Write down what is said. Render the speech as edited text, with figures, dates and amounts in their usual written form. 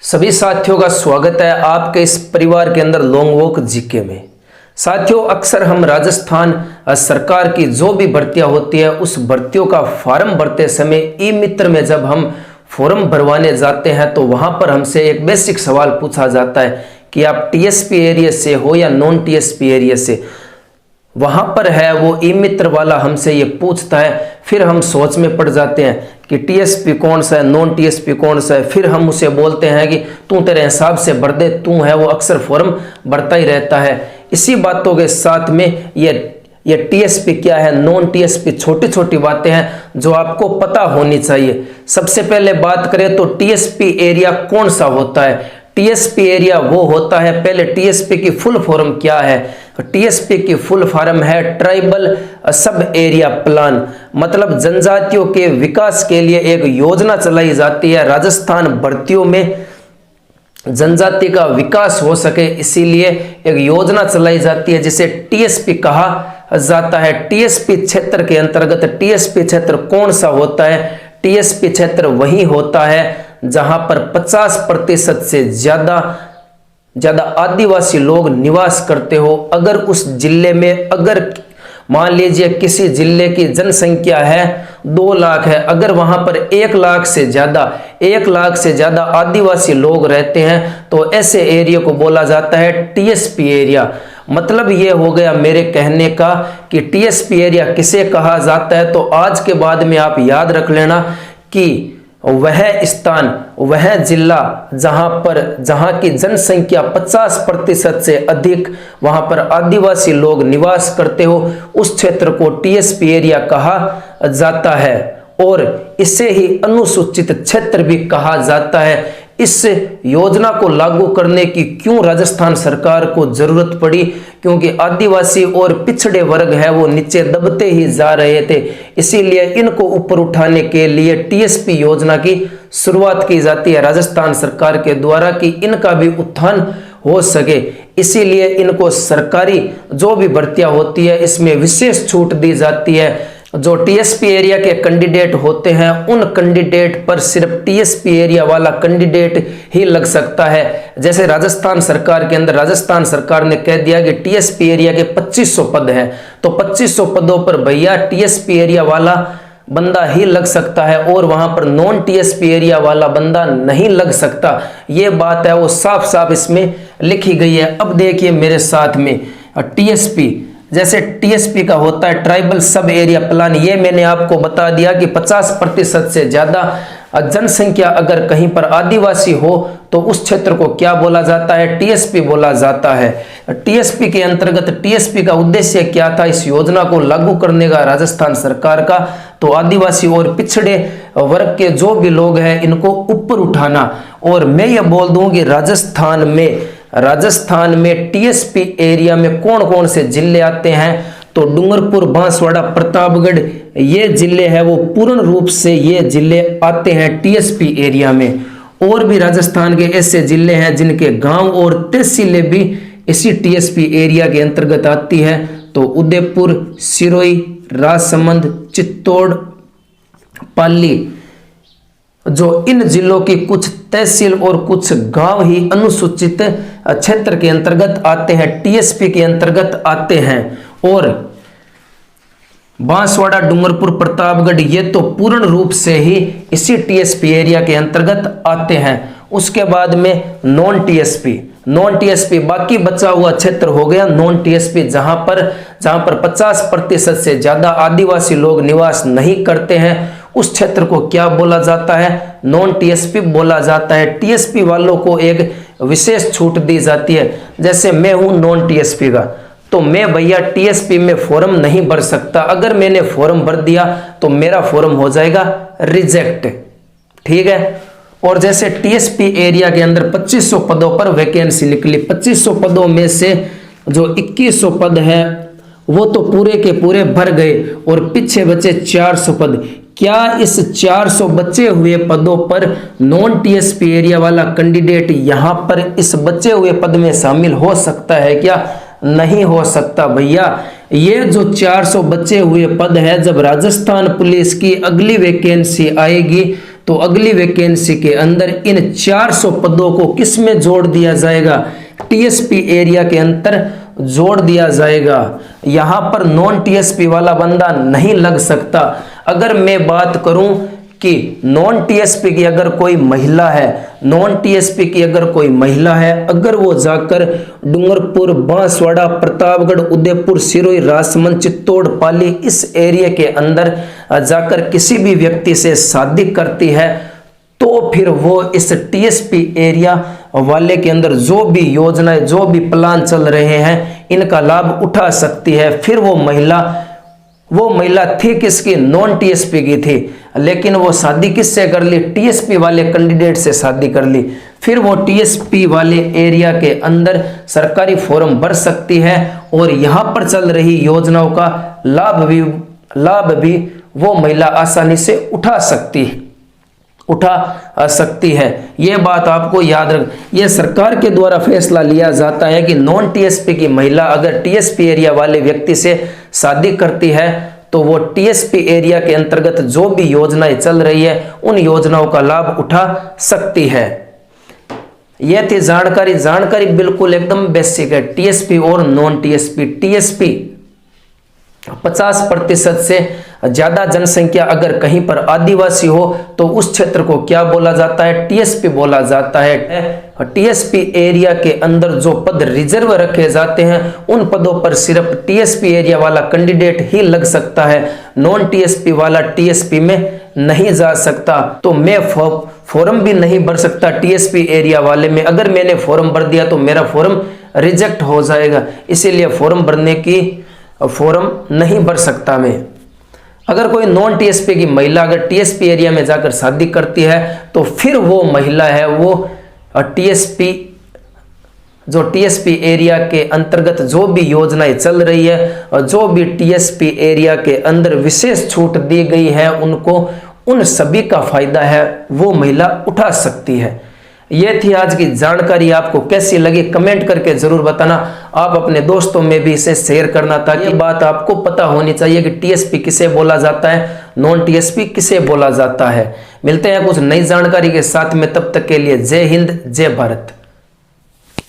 सभी साथियों का स्वागत है आपके इस परिवार के अंदर लॉन्ग वॉक जीके में। साथियों, अक्सर हम राजस्थान सरकार की जो भी भर्तियां होती है उस भर्तियों का फॉर्म भरते समय ई मित्र में जब हम फॉर्म भरवाने जाते हैं तो वहां पर हमसे एक बेसिक सवाल पूछा जाता है कि आप टीएसपी एरिया से हो या नॉन टीएसपी एरिया से। वहां पर है वो ई मित्र वाला हमसे ये पूछता है, फिर हम सोच में पड़ जाते हैं कि टीएसपी कौन सा है, नॉन टीएसपी कौन सा है। फिर हम उसे बोलते हैं कि तू तेरे हिसाब से भर दे, तू है वो अक्सर फॉर्म भरता ही रहता है। इसी बातों के साथ में ये टीएसपी क्या है, नॉन टीएसपी, छोटी छोटी बातें हैं जो आपको पता होनी चाहिए। सबसे पहले बात करें तो टीएसपी एरिया कौन सा होता है। टीएसपी एरिया वो होता है, पहले टीएसपी की फुल फॉर्म क्या है। टीएसपी की फुल फॉर्म है ट्राइबल सब एरिया प्लान, मतलब जनजातियों के विकास के लिए एक योजना चलाई जाती है। राजस्थान भर्तियों में जनजाति का विकास हो सके इसीलिए एक योजना चलाई जाती है जिसे टीएसपी कहा जाता है। टीएसपी क्षेत्र के अंतर्गत टीएसपी क्षेत्र कौन सा होता है। टीएसपी क्षेत्र वही होता है जहां पर 50% से ज्यादा आदिवासी लोग निवास करते हो। अगर उस जिले में, अगर मान लीजिए किसी जिले की जनसंख्या है 2 लाख है, अगर वहां पर 1 लाख से ज्यादा आदिवासी लोग रहते हैं तो ऐसे एरिया को बोला जाता है टीएसपी एरिया। मतलब ये हो गया मेरे कहने का कि टीएसपी एरिया किसे कहा जाता है। तो आज के बाद में आप याद रख लेना कि वह स्थान, वह जिला जहां की जनसंख्या 50% से अधिक वहां पर आदिवासी लोग निवास करते हो, उस क्षेत्र को टीएसपी एरिया कहा जाता है और इसे ही अनुसूचित क्षेत्र भी कहा जाता है। इस योजना को लागू करने की क्यों राजस्थान सरकार को जरूरत पड़ी, क्योंकि आदिवासी और पिछड़े वर्ग है वो नीचे दबते ही जा रहे थे। इसीलिए इनको ऊपर उठाने के लिए टीएसपी योजना की शुरुआत की जाती है राजस्थान सरकार के द्वारा कि इनका भी उत्थान हो सके। इसीलिए इनको सरकारी जो भी भर्तियां होती है इसमें विशेष छूट दी जाती है। जो टीएसपी एरिया के कैंडिडेट होते हैं उन कैंडिडेट पर सिर्फ टीएसपी एरिया वाला कैंडिडेट ही लग सकता है। जैसे राजस्थान सरकार के अंदर राजस्थान सरकार ने कह दिया कि टीएसपी एरिया के 2500 पद हैं, तो 2500 पदों पर भैया टीएसपी एरिया वाला बंदा ही लग सकता है और वहां पर नॉन टीएसपी एरिया वाला बंदा नहीं लग सकता। ये बात है वो साफ साफ इसमें लिखी गई है। अब देखिए मेरे साथ में टीएसपी, जैसे टीएसपी का होता है ट्राइबल सब एरिया प्लान, ये मैंने आपको बता दिया कि 50% से ज्यादा जनसंख्या अगर कहीं पर आदिवासी हो तो उस क्षेत्र को क्या बोला जाता है, टीएसपी बोला जाता है। टीएसपी के अंतर्गत टीएसपी का उद्देश्य क्या था इस योजना को लागू करने का राजस्थान सरकार का, तो आदिवासी और पिछड़े वर्ग के जो भी लोग हैं इनको ऊपर उठाना। और मैं ये बोल दूं कि राजस्थान में टीएसपी एरिया में कौन कौन से जिले आते हैं, तो डूंगरपुर, बांसवाड़ा, प्रतापगढ़, ये जिले हैं वो पूर्ण रूप से ये जिले आते हैं टीएसपी एरिया में। और भी राजस्थान के ऐसे जिले हैं जिनके गांव और तहसीलें भी इसी टीएसपी एरिया के अंतर्गत आती है, तो उदयपुर, सिरोही, राजसमंद, चित्तौड़, पाली, जो इन जिलों की कुछ तहसील और कुछ गांव ही अनुसूचित क्षेत्र के अंतर्गत आते हैं, टीएसपी के अंतर्गत आते हैं। और बांसवाड़ा, डूंगरपुर, प्रतापगढ़ ये तो पूर्ण रूप से ही इसी टीएसपी एरिया के अंतर्गत आते हैं। उसके बाद में नॉन टीएसपी बाकी बचा हुआ क्षेत्र हो गया नॉन टीएसपी, जहां पर 50% से ज्यादा आदिवासी लोग निवास नहीं करते हैं। उस क्षेत्र को क्या बोला जाता है, नॉन टीएसपी बोला जाता है। टीएसपी वालों को एक विशेष छूट दी जाती है। जैसे मैं हूं नॉन टीएसपी का, तो मैं भैया टीएसपी में फॉर्म नहीं भर सकता। अगर मैंने फॉर्म भर दिया तो मेरा फॉर्म हो जाएगा रिजेक्ट, ठीक है। और जैसे टीएसपी एरिया के अंदर 2500 पदों पर वैकेंसी निकली, 2500 पदों में से जो 2100 पद है वो तो पूरे के पूरे भर गए और पीछे बचे 400 पद। क्या इस 400 बचे हुए पदों पर नॉन टीएसपी एरिया वाला कैंडिडेट यहां पर इस बचे हुए पद में शामिल हो सकता है क्या? नहीं हो सकता भैया। ये जो 400 बचे हुए पद है, जब राजस्थान पुलिस की अगली वैकेंसी आएगी तो अगली वैकेंसी के अंदर इन 400 पदों को किस में जोड़ दिया जाएगा? टीएसपी एरिया के अंदर जोड़ दिया जाएगा। यहां पर नॉन टीएसपी वाला बंदा नहीं लग सकता। अगर मैं बात करूं कि नॉन टीएसपी की अगर कोई महिला है, नॉन टीएसपी की अगर कोई महिला है, अगर वो जाकर डूंगरपुर, बांसवाड़ा, प्रतापगढ़, उदयपुर, सिरोही, राजसमंद, चित्तौड़, पाली इस एरिया के अंदर जाकर किसी भी व्यक्ति से शादी करती है तो फिर वो इस टीएसपी एरिया वाले के अंदर जो भी योजनाएं, जो भी प्लान चल रहे हैं, इनका लाभ उठा सकती है। फिर वो महिला थी किसकी? नॉन टीएसपी की थी, लेकिन वो शादी किससे कर ली? टीएसपी वाले कैंडिडेट से शादी कर ली। फिर वो टीएसपी वाले एरिया के अंदर सरकारी फॉर्म भर सकती है और यहां पर चल रही योजनाओं का लाभ भी वो महिला आसानी से उठा सकती है। ये बात आपको याद रख, ये सरकार के द्वारा फैसला लिया जाता है कि नॉन टीएसपी की महिला अगर टीएसपी एरिया वाले व्यक्ति से शादी करती है तो वो टीएसपी एरिया के अंतर्गत जो भी योजनाएं चल रही है उन योजनाओं का लाभ उठा सकती है। यह थी जानकारी बिल्कुल एकदम बेसिक है। टीएसपी और नॉन टीएसपी। टीएसपी 50% से ज्यादा जनसंख्या अगर कहीं पर आदिवासी हो तो उस क्षेत्र को क्या बोला जाता है? टीएसपी बोला जाता है। टीएसपी एरिया के अंदर जो पद रिजर्व रखे जाते हैं उन पदों पर सिर्फ टीएसपी एरिया वाला कैंडिडेट ही लग सकता है। नॉन टीएसपी वाला टीएसपी में नहीं जा सकता। तो मैं फॉर्म भी नहीं भर सकता टीएसपी एरिया वाले में। अगर मैंने फॉर्म भर दिया तो मेरा फॉर्म रिजेक्ट हो जाएगा, इसीलिए फॉर्म नहीं भर सकता मैं। अगर कोई नॉन टीएसपी की महिला अगर टीएसपी एरिया में जाकर शादी करती है तो फिर वो महिला है वो टीएसपी एरिया के अंतर्गत जो भी योजनाएं चल रही है और जो भी टीएसपी एरिया के अंदर विशेष छूट दी गई है उन सभी का फायदा है वो महिला उठा सकती है। ये थी आज की जानकारी। आपको कैसी लगी कमेंट करके जरूर बताना। आप अपने दोस्तों में भी इसे शेयर करना ताकि ये बात आपको पता होनी चाहिए कि टीएसपी किसे बोला जाता है, नॉन टीएसपी किसे बोला जाता है। मिलते हैं कुछ नई जानकारी के साथ में, तब तक के लिए जय हिंद, जय भारत।